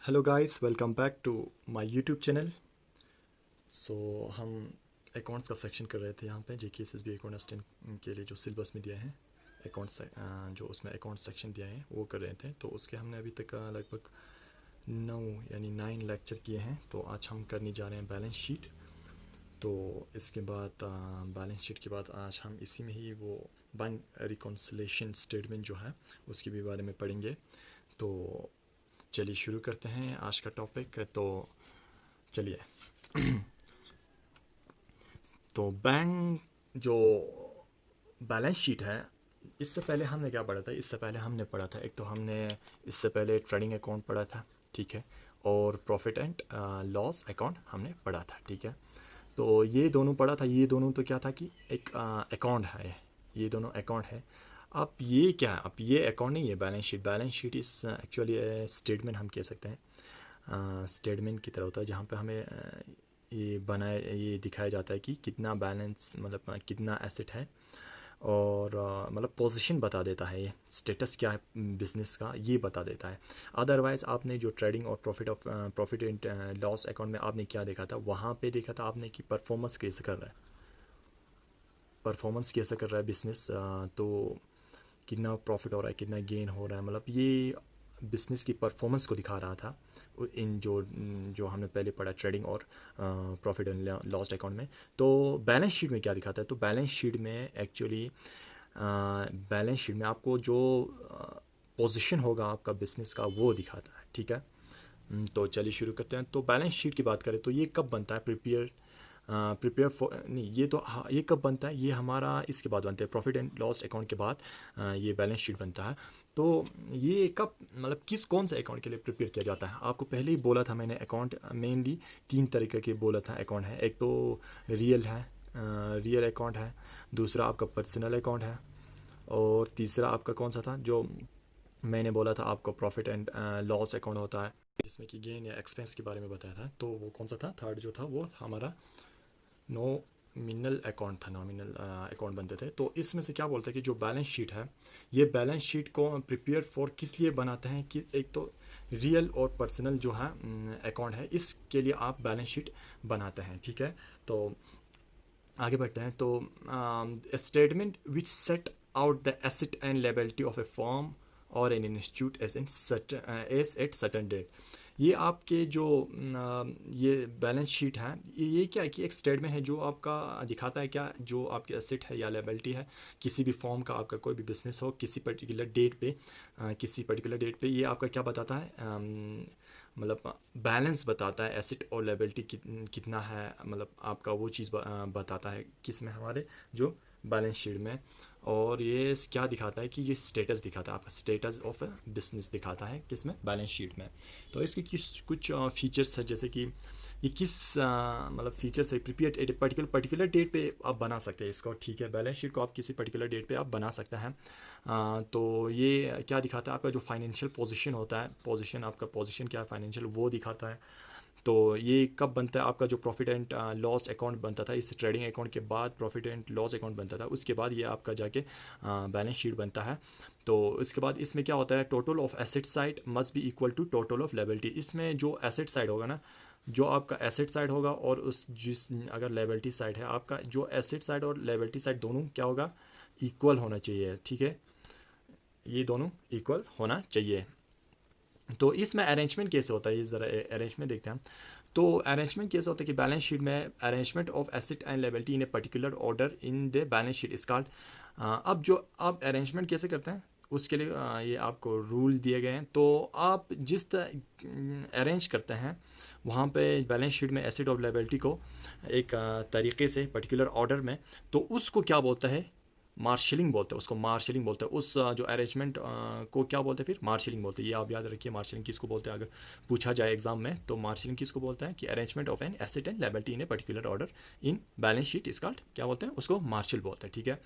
Hello guys, welcome back to my YouTube channel. हम accounts का section कर रहे थे यहाँ पे जेके एसएसबी अकाउंट असिस्टेंट के लिए जो सिलेबस में दिया है अकाउंट्स जो उसमें अकाउंट सेक्शन दिया है वो कर रहे थे। तो उसके हमने अभी तक लगभग 9 यानी 9 लेक्चर किए हैं। तो आज हम करने जा रहे हैं बैलेंस शीट। तो इसके बाद बैलेंस शीट के बाद आज हम इसी में ही वो बैंक रिकॉन्सिलेशन स्टेटमेंट जो है उसके भी बारे में पढ़ेंगे। तो चलिए शुरू करते हैं आज का टॉपिक। तो चलिए तो बैंक जो बैलेंस शीट है, इससे पहले हमने क्या पढ़ा था? इससे पहले हमने पढ़ा था, एक तो हमने इससे पहले ट्रेडिंग अकाउंट पढ़ा था, ठीक है, और प्रॉफिट एंड लॉस अकाउंट हमने पढ़ा था, ठीक है। तो ये दोनों पढ़ा था। ये दोनों तो क्या था कि एक अकाउंट है, ये दोनों अकाउंट है। अब ये क्या है? अब ये अकाउंट नहीं है बैलेंस शीट। बैलेंस शीट इस एक्चुअली स्टेटमेंट हम कह सकते हैं। स्टेटमेंट की तरह होता है जहाँ पे हमें ये दिखाया जाता है कि कितना बैलेंस, मतलब कितना एसेट है, और मतलब पोजीशन बता देता है, ये स्टेटस क्या है बिजनेस का ये बता देता है। अदरवाइज़ आपने जो ट्रेडिंग और प्रॉफिट एंड लॉस अकाउंट में आपने क्या देखा था, वहाँ पे देखा था आपने कि परफॉर्मेंस कैसे कर रहा है, परफॉर्मेंस कैसे कर रहा है बिजनेस। तो कितना प्रॉफिट हो रहा है, कितना गेन हो रहा है, मतलब ये बिजनेस की परफॉर्मेंस को दिखा रहा था इन जो जो हमने पहले पढ़ा ट्रेडिंग और प्रॉफिट एंड लॉस अकाउंट में। तो बैलेंस शीट में क्या दिखाता है? तो बैलेंस शीट में एक्चुअली बैलेंस शीट में आपको जो पोजीशन होगा आपका बिजनेस का वो दिखाता है, ठीक है। तो चलिए शुरू करते हैं। तो बैलेंस शीट की बात करें तो ये कब बनता है? प्रिपेयर फॉर नहीं, ये तो हाँ, ये कब बनता है? ये हमारा इसके बाद बनता है, प्रॉफिट एंड लॉस अकाउंट के बाद ये बैलेंस शीट बनता है। तो ये कब, मतलब कौन से अकाउंट के लिए प्रिपेयर किया जाता है? आपको पहले ही बोला था मैंने, अकाउंट मेनली 3 तरीके के बोला था अकाउंट है। एक तो रियल है, रियल अकाउंट है, दूसरा आपका पर्सनल अकाउंट है, और तीसरा आपका कौन सा था जो मैंने बोला था आपको? प्रॉफिट एंड लॉस अकाउंट होता है जिसमें कि गेन या एक्सपेंस के बारे में बताया था। तो वो कौन सा था? थर्ड जो था वो हमारा नॉमिनल अकाउंट था, नॉमिनल अकाउंट बनते थे। तो इसमें से क्या बोलते हैं कि जो बैलेंस शीट है, ये बैलेंस शीट को प्रिपेयर फॉर किस लिए बनाते हैं कि एक तो रियल और पर्सनल जो है अकाउंट है, इसके लिए आप बैलेंस शीट बनाते हैं, ठीक है। तो आगे बढ़ते हैं। तो statement which set out the asset and liability of a firm और an institute as at certain date. ये आपके जो ये बैलेंस शीट है, ये क्या है कि एक स्टेटमेंट है जो आपका दिखाता है क्या जो आपकी एसेट है या लायबिलिटी है किसी भी फॉर्म का, आपका कोई भी बिजनेस हो, किसी पर्टिकुलर डेट पे, किसी पर्टिकुलर डेट पे ये आपका क्या बताता है, मतलब बैलेंस बताता है, एसेट और लायबिलिटी कितना है, मतलब आपका वो चीज़ बताता है किस में, हमारे जो बैलेंस शीट में। और ये क्या दिखाता है कि ये स्टेटस दिखाता है, आपका स्टेटस ऑफ बिजनेस दिखाता है किस में? बैलेंस शीट में। तो इसके कुछ फीचर्स है, जैसे कि ये किस मतलब फीचर्स है, प्रिपेयर एट पर्टिकुलर डेट पे आप बना सकते हैं इसको, ठीक है। बैलेंस शीट को आप किसी पर्टिकुलर डेट पे आप बना सकते हैं। तो ये क्या दिखाता है? आपका जो फाइनेंशियल पोजीशन होता है, पोजीशन, आपका पोजीशन क्या है फाइनेंशियल, वो दिखाता है। तो ये कब बनता है? आपका जो प्रॉफिट एंड लॉस अकाउंट बनता था, इस ट्रेडिंग अकाउंट के बाद प्रॉफिट एंड लॉस अकाउंट बनता था, उसके बाद ये आपका जाके बैलेंस शीट बनता है। तो इसके बाद इसमें क्या होता है? Total of asset side must be equal to total of liability. इसमें जो एसेट साइड होगा ना, जो आपका एसेट साइड होगा, और उस जिस अगर लायबिलिटी साइड है, आपका जो एसेट साइड और लायबिलिटी साइड दोनों क्या होगा? इक्वल होना चाहिए, ठीक है। ये दोनों इक्वल होना चाहिए। तो इसमें अरेंजमेंट कैसे होता है, ये ज़रा अरेंजमेंट देखते हैं। तो अरेंजमेंट कैसे होता है कि बैलेंस शीट में arrangement of asset and liability in a particular order in the balance sheet is called. अब जो आप अरेंजमेंट कैसे करते हैं उसके लिए ये आपको रूल दिए गए हैं। तो आप जिस अरेंज करते हैं वहाँ पे बैलेंस शीट में एसेट और लायबिलिटी को एक तरीके से पर्टिकुलर ऑर्डर में, तो उसको क्या बोलता है? मार्शलिंग बोलते हैं उसको, मार्शलिंग बोलते हैं उस जो अरेंजमेंट को क्या बोलते हैं? फिर मार्शलिंग बोलते हैं। ये आप याद रखिए, मार्शलिंग किसको बोलते हैं अगर पूछा जाए एग्जाम में, तो मार्शलिंग किसको बोलते हैं? कि arrangement of an asset and liability in a particular order in balance sheet is called, क्या बोलते हैं उसको? मार्शल बोलते हैं, ठीक है।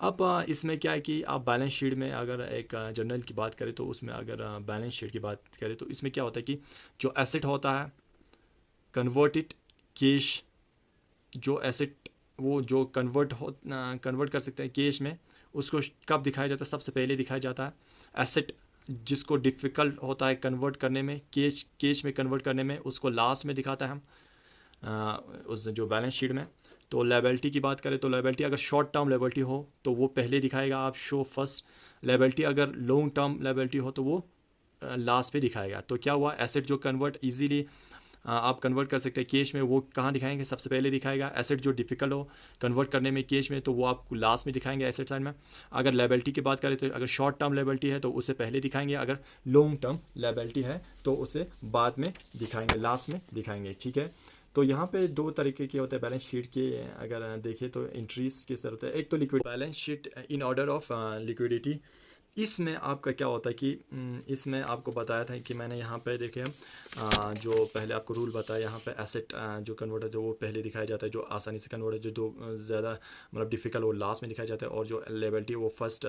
अब इसमें क्या है कि आप बैलेंस शीट में अगर एक जनरल की बात करें, तो उसमें अगर बैलेंस शीट की बात करें तो इसमें क्या होता है कि जो एसेट होता है कन्वर्टेड कैश, जो एसेट वो जो कन्वर्ट कर सकते हैं कैश में, उसको कब दिखाया जाता है? सबसे पहले दिखाया जाता है एसेट जिसको डिफ़िकल्ट होता है कन्वर्ट करने में, कैश में कन्वर्ट करने में, उसको लास्ट में दिखाता है हम उस जो बैलेंस शीट में। तो लायबिलिटी की बात करें तो लायबिलिटी अगर शॉर्ट टर्म लायबिलिटी हो तो वो पहले दिखाएगा, आप शो फर्स्ट। लायबिलिटी अगर लॉन्ग टर्म लायबिलिटी हो तो वो लास्ट पे दिखाएगा। तो क्या हुआ, एसेट जो कन्वर्ट इजीली आप कन्वर्ट कर सकते हैं कैश में, वो कहाँ दिखाएंगे, सबसे पहले दिखाएगा। एसेट जो डिफिकल्ट हो कन्वर्ट करने में कैश में, तो वो आपको लास्ट में दिखाएंगे एसेट साइड में। अगर लायबिलिटी की बात करें तो अगर शॉर्ट टर्म लायबिलिटी है तो उसे पहले दिखाएंगे, अगर लॉन्ग टर्म लायबिलिटी है तो उसे बाद में दिखाएंगे, लास्ट में दिखाएंगे, ठीक है। तो यहाँ पे दो तरीके के होते हैं बैलेंस शीट के, अगर देखें तो एंट्रीज किस तरह होता है। एक तो liquid balance sheet in order of liquidity. इसमें आपका क्या होता है कि इसमें आपको बताया था कि मैंने यहाँ पे देखे जो पहले आपको रूल बताया, यहाँ पे एसेट जो कन्वर्ट है जो वो पहले दिखाया जाता है, जो आसानी से कन्वर्ट है, जो दो ज़्यादा मतलब डिफ़िकल्ट वो लास्ट में दिखाया जाता है, और जो लायबिलिटी वो फर्स्ट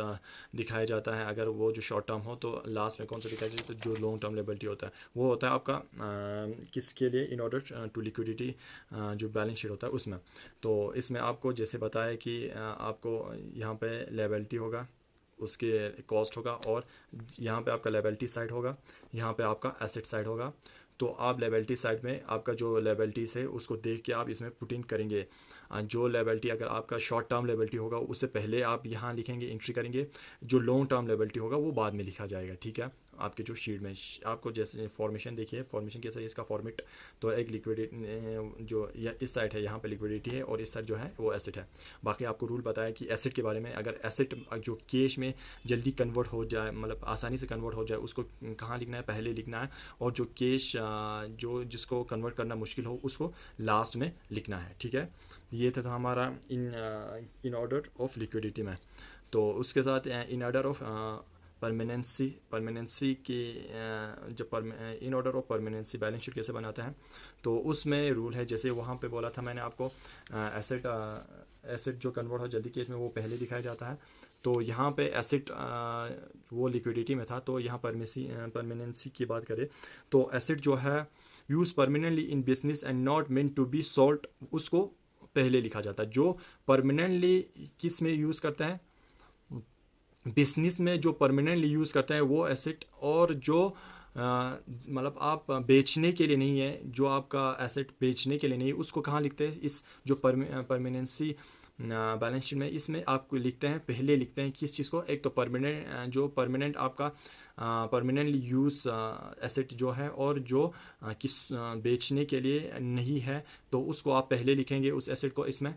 दिखाया जाता है। अगर वो जो शॉर्ट टर्म हो तो लास्ट में कौन सा दिखाया जाता है, तो जो लॉन्ग टर्म लायबिलिटी होता है वो होता है आपका किसके लिए, इन ऑर्डर टू लिक्विडिटी जो बैलेंस शीट होता है उसमें। तो इसमें आपको जैसे बताया कि आपको यहाँ पे लायबिलिटी होगा, उसके कॉस्ट होगा, और यहाँ पे आपका लायबिलिटी साइड होगा, यहाँ पे आपका एसेट साइड होगा। तो आप लायबिलिटी साइड में आपका जो लायबिलिटीज है उसको देख के आप इसमें पुट इन करेंगे। जो लायबिलिटी अगर आपका शॉर्ट टर्म लायबिलिटी होगा उससे पहले आप यहाँ लिखेंगे, एंट्री करेंगे। जो लॉन्ग टर्म लायबिलिटी होगा वो बाद में लिखा जाएगा, ठीक है। आपके जो शीट में आपको जैसे फॉर्मेशन देखिए, फॉर्मेशन कैसा है इसका फॉर्मेट। तो एक लिक्विडिटी जो या इस साइड है, यहाँ पे लिक्विडिटी है, और इस साइड जो है वो एसेट है। बाकी आपको रूल बताया कि एसेट के बारे में, अगर एसेट जो कैश में जल्दी कन्वर्ट हो जाए, मतलब आसानी से कन्वर्ट हो जाए, उसको कहाँ लिखना है, पहले लिखना है। और जो कैश जो जिसको कन्वर्ट करना मुश्किल हो उसको लास्ट में लिखना है, ठीक है। ये था हमारा इन ऑर्डर ऑफ लिक्विडिटी में। तो उसके साथ इन ऑर्डर ऑफ परमानेंसी के जब in order of permanency balance sheet कैसे बनाते हैं, तो उसमें रूल है, जैसे वहाँ पे बोला था मैंने आपको, एसेट जो कन्वर्ट हो जल्दी केस में वो पहले दिखाया जाता है। तो यहाँ पे एसेट वो लिक्विडिटी में था, तो यहाँ परमानेंसी की बात करें तो एसेट जो है use permanently in business and not meant to be sold, उसको पहले लिखा जाता है। जो परमानेंटली किस में यूज़ करते हैं, बिजनेस में जो परमानेंटली यूज़ करते हैं वो एसेट, और जो मतलब आप बेचने के लिए नहीं है, जो आपका एसेट बेचने के लिए नहीं, उसको कहाँ लिखते हैं, इस जो परमानेंसी बैलेंस शीट में, इसमें आपको लिखते हैं, पहले लिखते हैं किस चीज़ को, एक तो परमानेंट, जो परमानेंट आपका परमानेंटली यूज़ एसेट जो है, और जो किस बेचने के लिए नहीं है, तो उसको आप पहले लिखेंगे उस एसेट को इसमें,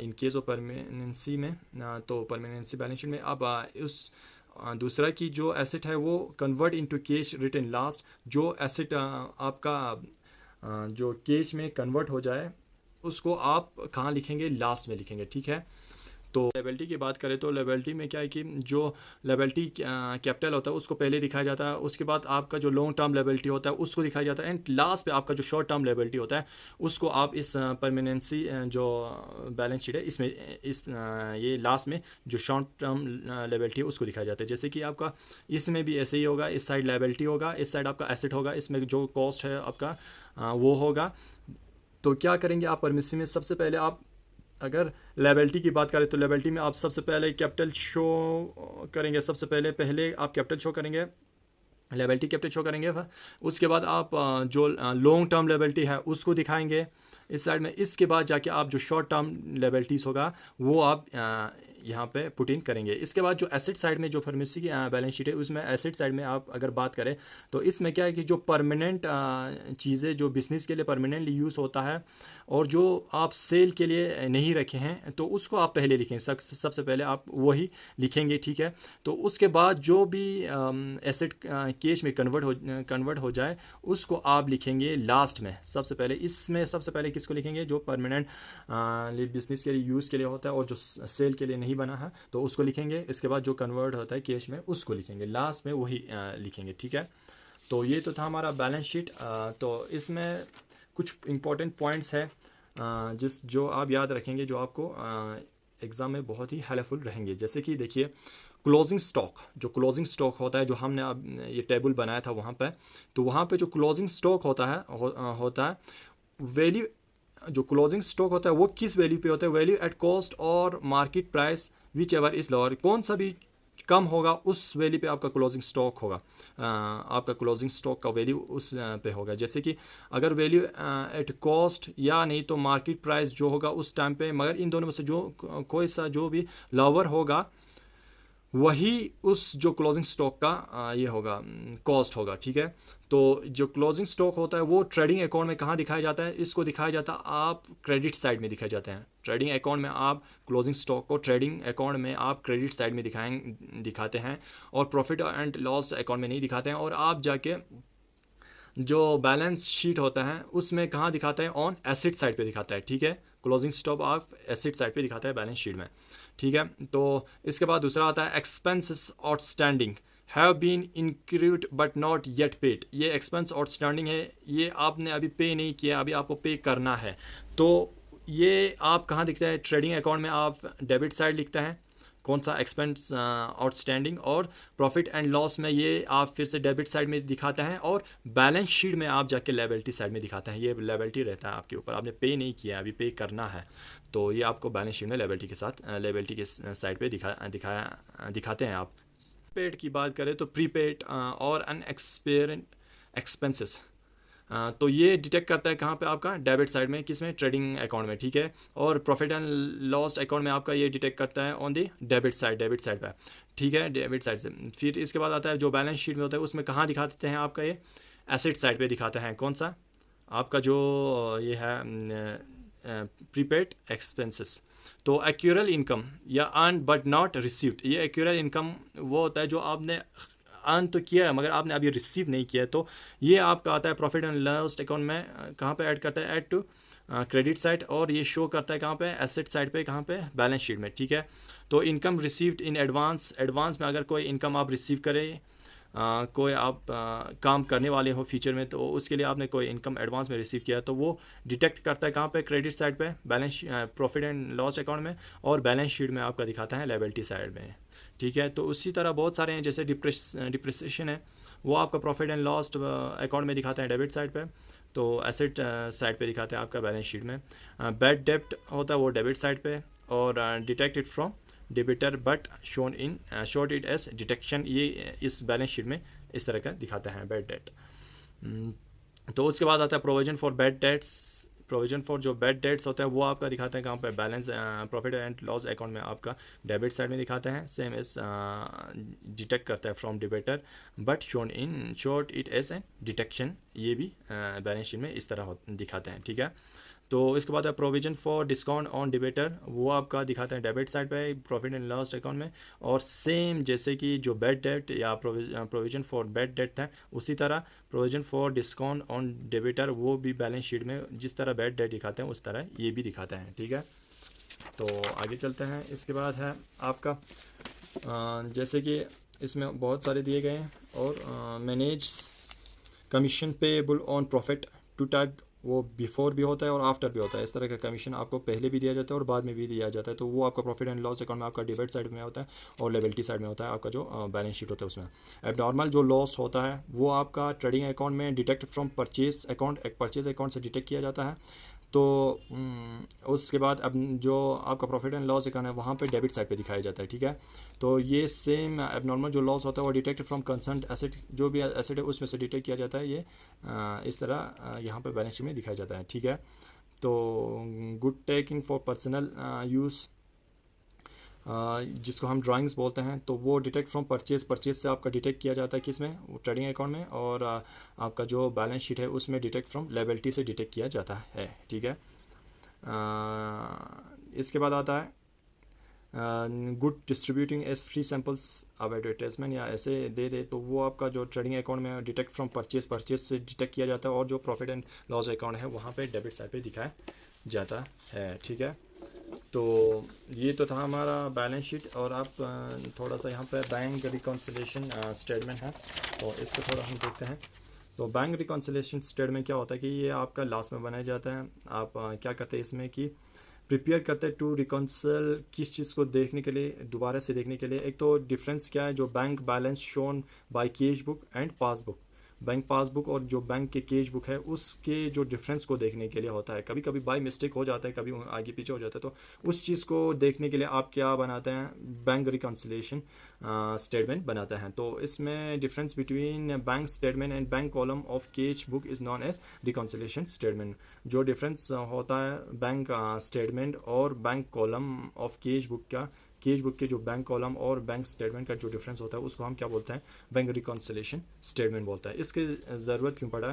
इन केस ऑफ परमानेंसी में। तो परमानेंसी बैलेंस शीट में अब उस दूसरा की जो एसेट है वो convert into cash return last. जो एसेट आपका जो कैश में कन्वर्ट हो जाए उसको आप कहाँ लिखेंगे, लास्ट में लिखेंगे, ठीक है। तो लायबिलिटी की बात करें तो लायबिलिटी में क्या है कि जो लायबिलिटी कैपिटल होता है उसको पहले दिखाया जाता है, उसके बाद आपका जो लॉन्ग टर्म लायबिलिटी होता है उसको दिखाया जाता है, एंड लास्ट पे आपका जो शॉर्ट टर्म लायबिलिटी होता है उसको आप इस परमानेंसी जो बैलेंस शीट है इसमें ये लास्ट में जो शॉर्ट टर्म लायबिलिटी है उसको दिखाया जाता है। जैसे कि आपका इसमें भी ऐसे ही होगा, इस साइड लायबिलिटी होगा, इस साइड आपका एसेट होगा, इसमें जो कॉस्ट है आपका वो होगा। तो क्या करेंगे आप परमिसी में, सबसे पहले आप अगर लायबिलिटी की बात करें तो लायबिलिटी में आप सबसे पहले कैपिटल शो करेंगे, सबसे पहले आप कैपिटल शो करेंगे, लायबिलिटी कैपिटल शो करेंगे। उसके बाद आप जो लॉन्ग टर्म लायबिलिटी है उसको दिखाएंगे इस साइड में। इसके बाद जाके आप जो शॉर्ट टर्म लायबिलिटीज़ होगा वो आप यहाँ पे पुट इन करेंगे। इसके बाद जो एसेट साइड में जो फार्मेसी की बैलेंस शीट है उसमें एसेट साइड में आप अगर बात करें तो इसमें क्या है कि जो परमानेंट चीज़ें जो बिजनेस के लिए परमानेंटली यूज़ होता है और जो आप सेल के लिए नहीं रखे हैं तो उसको आप पहले लिखें, सबसे पहले आप वही लिखेंगे, ठीक है। तो उसके बाद जो भी एसेट कैश में कन्वर्ट हो जाए उसको आप लिखेंगे लास्ट में सबसे पहले। इसमें सबसे पहले किसको लिखेंगे, जो परमानेंट बिजनेस के लिए यूज़ के लिए होता है और जो सेल के लिए नहीं बना है तो उसको लिखेंगे। इसके बाद जो कन्वर्ट होता है कैश में उसको लिखेंगे, लास्ट में वही लिखेंगे, ठीक है। तो ये तो था हमारा बैलेंस शीट। तो इसमें कुछ इंपॉर्टेंट पॉइंट्स है जो आप याद रखेंगे, जो आपको एग्ज़ाम में बहुत ही हेल्पफुल रहेंगे। जैसे कि देखिए क्लोजिंग स्टॉक, जो क्लोजिंग स्टॉक होता है, जो हमने अब ये टेबल बनाया था वहाँ पे, तो वहाँ पे जो क्लोजिंग स्टॉक होता है वैल्यू, जो क्लोजिंग स्टॉक होता है वो किस वैल्यू पे होता है, वैल्यू एट कॉस्ट और market price which ever is lower. कौन सा भी कम होगा उस वैल्यू पे आपका क्लोजिंग स्टॉक होगा, आपका क्लोजिंग स्टॉक का वैल्यू उस पे होगा। जैसे कि अगर वैल्यू एट कॉस्ट या नहीं तो मार्केट प्राइस जो होगा उस टाइम पे, मगर इन दोनों में से जो कोई सा जो भी लोअर होगा वही उस जो क्लोजिंग स्टॉक का ये होगा कॉस्ट होगा, ठीक है। तो जो क्लोजिंग स्टॉक होता है वो ट्रेडिंग अकाउंट में कहाँ दिखाया जाता है, इसको दिखाया जाता है आप क्रेडिट साइड में दिखाए जाते हैं। ट्रेडिंग अकाउंट में आप क्लोजिंग स्टॉक को ट्रेडिंग अकाउंट में आप क्रेडिट साइड में दिखाते हैं और प्रॉफिट एंड लॉस अकाउंट में नहीं दिखाते हैं। और आप जाके जो बैलेंस शीट होता है उसमें कहाँ दिखाता है, ऑन एसेट साइड पे दिखाता है, ठीक है। क्लोजिंग स्टॉक आप एसेट साइड पे दिखाता है बैलेंस शीट में, ठीक है। तो इसके बाद दूसरा आता है expenses outstanding have been incurred but not yet paid. ये एक्सपेंस आउटस्टैंडिंग है, ये आपने अभी पे नहीं किया, अभी आपको पे करना है। तो ये आप कहाँ दिखता है, ट्रेडिंग अकाउंट में आप डेबिट साइड लिखते हैं कौन सा एक्सपेंस आउटस्टैंडिंग, और प्रॉफिट एंड लॉस में ये आप फिर से डेबिट साइड में दिखाते हैं, और बैलेंस शीट में आप जाके लायबिलिटी साइड में दिखाते हैं। ये लायबिलिटी रहता है आपके ऊपर, आपने पे नहीं किया, अभी पे करना है, तो ये आपको बैलेंस शीट में लायबिलिटी के साथ लायबिलिटी के साइड पे दिखाते हैं आप। पेड की बात करें तो प्रीपेड और अनएक्सपेरेंट एक्सपेंसेस, तो ये डिटेक्ट करता है कहाँ पे, आपका डेबिट साइड में, किस में, ट्रेडिंग अकाउंट में, ठीक है। और प्रॉफिट एंड लॉस अकाउंट में आपका ये डिटेक्ट करता है ऑन दी डेबिट साइड पे, ठीक है, डेबिट साइड से। फिर इसके बाद आता है जो बैलेंस शीट में होता है उसमें कहाँ दिखा देते हैं आपका, ये एसेट साइड पे दिखाते हैं, कौन सा, आपका जो ये है प्रीपेड एक्सपेंसेस। तो एक्यूरल इनकम या अर्न बट नॉट रिसीव्ड, ये एक्यूरल इनकम वो होता है जो आपने अर्न तो किया है मगर आपने अभी रिसीव नहीं किया है, तो ये आपका आता है प्रॉफिट एंड लॉस अकाउंट में, कहाँ पे ऐड करता है, ऐड टू क्रेडिट साइड, और ये शो करता है कहाँ पे, एसेट साइड पे, कहाँ पे, बैलेंस शीट में, ठीक है। तो income received in advance, advance में अगर कोई इनकम आप रिसीव करें, कोई आप काम करने वाले हो फ्यूचर में, तो उसके लिए आपने कोई इनकम एडवांस में रिसीव किया, तो वो डिटेक्ट करता है कहाँ पे, क्रेडिट साइड पे, balance profit and loss account में, और बैलेंस शीट में आपका दिखाता है लायबिलिटी साइड में, ठीक है। तो उसी तरह बहुत सारे हैं, जैसे डिप्रिसिएशन है वो आपका प्रॉफिट एंड लॉस अकाउंट में दिखाता है डेबिट साइड पे, तो एसेट साइड पे दिखाते हैं आपका बैलेंस शीट में। बैड डेब्ट होता है वो डेबिट साइड पे, और detected from debtor but shown it as detection, ये इस बैलेंस शीट में इस तरह का दिखाता है बैड डेट। तो उसके बाद आता है provision for bad debts, provision for जो बैड डेट्स होता है वो आपका दिखाते हैं कहाँ पे, balance profit and loss account में आपका डेबिट साइड में दिखाते हैं, सेम एज डिटेक्ट करता है from debtor but showed it as a deduction, ये भी बैलेंस शीट में इस तरह दिखाते हैं, ठीक है। तो इसके बाद है provision for discount on debtor, वो आपका दिखाते हैं डेबिट साइड पे प्रॉफिट एंड लॉस अकाउंट में, और सेम जैसे कि जो बैड डेट या प्रोविजन फॉर बैड डेट था उसी तरह provision for discount on debtor वो भी बैलेंस शीट में जिस तरह बैड डेट दिखाते हैं उस तरह ये भी दिखाते हैं, ठीक है। तो आगे चलते हैं। इसके बाद है आपका जैसे कि इसमें बहुत सारे दिए गए हैं, और manager commission payable on profit, two type, वो बिफोर भी होता है और आफ्टर भी होता है। इस तरह का कमीशन आपको पहले भी दिया जाता है और बाद में भी दिया जाता है, तो वो आपका प्रॉफिट एंड लॉस अकाउंट में आपका डेबिट साइड में होता है, और लायबिलिटी साइड में होता है आपका जो बैलेंस शीट होता है उसमें। अब नॉर्मल जो लॉस होता है वो आपका ट्रेडिंग अकाउंट में डिटेक्ट फ्रॉम परचेज अकाउंट, एक परचेज अकाउंट से डिटेक्ट किया जाता है। तो उसके बाद अब जो आपका प्रॉफिट एंड लॉस अकाउंट है वहाँ पे डेबिट साइड पे दिखाया जाता है, ठीक है। तो ये सेम अब नॉर्मल जो लॉस होता है वो डिटेक्ट फ्रॉम कंसर्न एसेट, जो भी एसेट है उसमें से डिटेक्ट किया जाता है, ये इस तरह यहाँ पे बैलेंस शीट में दिखाया जाता है, ठीक है। तो good taking for personal use, जिसको हम ड्राइंग्स बोलते हैं, तो वो डिटेक्ट फ्रॉम परचेज से आपका डिटेक्ट किया जाता है किस में, ट्रेडिंग अकाउंट में, और आपका जो बैलेंस शीट है उसमें डिटेक्ट फ्रॉम लायबिलिटी से डिटेक्ट किया जाता है, ठीक है। इसके बाद आता है goods distributing as free samples अब एडवर्टाइजमेंट या ऐसे दे दे, तो वो आपका जो ट्रेडिंग अकाउंट में डिटेक्ट फ्रॉम परचेज से डिटेक्ट किया जाता है, और जो प्रॉफिट एंड लॉस अकाउंट है वहाँ पे डेबिट साइड पे दिखाया जाता है, ठीक है। तो ये तो था हमारा बैलेंस शीट, और आप थोड़ा सा यहाँ पे बैंक रिकॉन्सिलेशन स्टेटमेंट है, तो इसको थोड़ा हम देखते हैं। तो बैंक रिकॉन्सिलेशन स्टेटमेंट क्या होता है कि ये आपका लास्ट में बनाया जाता है। आप क्या करते हैं इसमें कि प्रिपेयर करते हैं टू रिकॉन्सिल, किस चीज़ को देखने के लिए, दोबारा से देखने के लिए। एक तो डिफरेंस क्या है, जो bank balance shown by cash book and passbook, bank passbook और जो बैंक के कैश बुक है उसके जो डिफरेंस को देखने के लिए होता है। कभी कभी बाय मिस्टेक हो जाता है, कभी आगे पीछे हो जाता है, तो उस चीज़ को देखने के लिए आप क्या बनाते हैं, बैंक रिकन्सिलेशन स्टेटमेंट बनाते हैं। तो इसमें difference between bank statement and bank column of cash book is known as reconciliation statement. जो डिफरेंस होता है बैंक स्टेटमेंट और bank column of cash book का, कैश बुक के जो बैंक कॉलम और बैंक स्टेटमेंट का जो डिफरेंस होता है उसको हम क्या बोलते हैं, बैंक रिकॉन्सिलेशन स्टेटमेंट बोलता है। इसकी ज़रूरत क्यों पड़ा,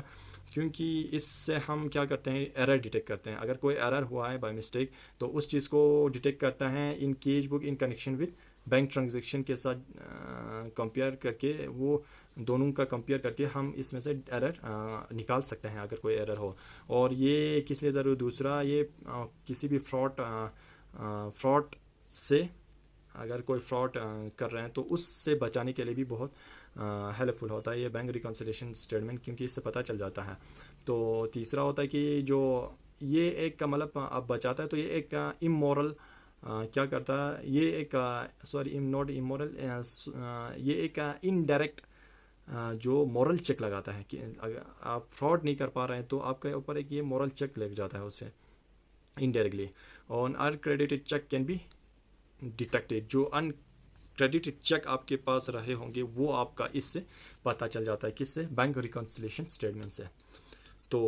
क्योंकि इससे हम क्या करते हैं, एरर डिटेक्ट करते हैं। अगर कोई एरर हुआ है बाय मिस्टेक तो उस चीज़ को डिटेक्ट करता है in cash book in connection with bank transaction के साथ कंपेयर करके, वो दोनों का कंपेयर करके हम इसमें से एरर निकाल सकते हैं अगर कोई एरर हो। और ये किस लिए ज़रूर, दूसरा ये किसी भी फ्रॉड से, अगर कोई फ्रॉड कर रहे हैं तो उससे बचाने के लिए भी बहुत हेल्पफुल होता है ये बैंक रिकॉन्सिलेशन स्टेटमेंट, क्योंकि इससे पता चल जाता है। तो तीसरा होता है कि जो ये एक मतलब अब बचाता है, तो ये एक इमोरल क्या करता है, ये एक सॉरी नॉट इमोरल, ये एक इनडायरेक्ट जो मॉरल चेक लगाता है कि अगर आप फ्रॉड नहीं कर पा रहे हैं तो आपके ऊपर एक ये मॉरल चेक लग जाता है उससे इनडायरेक्टली। और uncredited cheque can be detected, जो अनक्रेडिटेड चेक आपके पास रहे होंगे वो आपका इससे पता चल जाता है, किससे, बैंक रिकॉन्सिलेशन स्टेटमेंट से। तो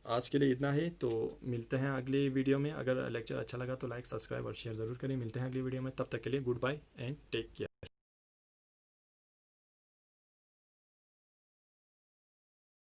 आज के लिए इतना ही, तो मिलते हैं अगली वीडियो में। अगर लेक्चर अच्छा लगा तो लाइक, सब्सक्राइब और शेयर ज़रूर करें। मिलते हैं अगली वीडियो में, तब तक के लिए goodbye and take care.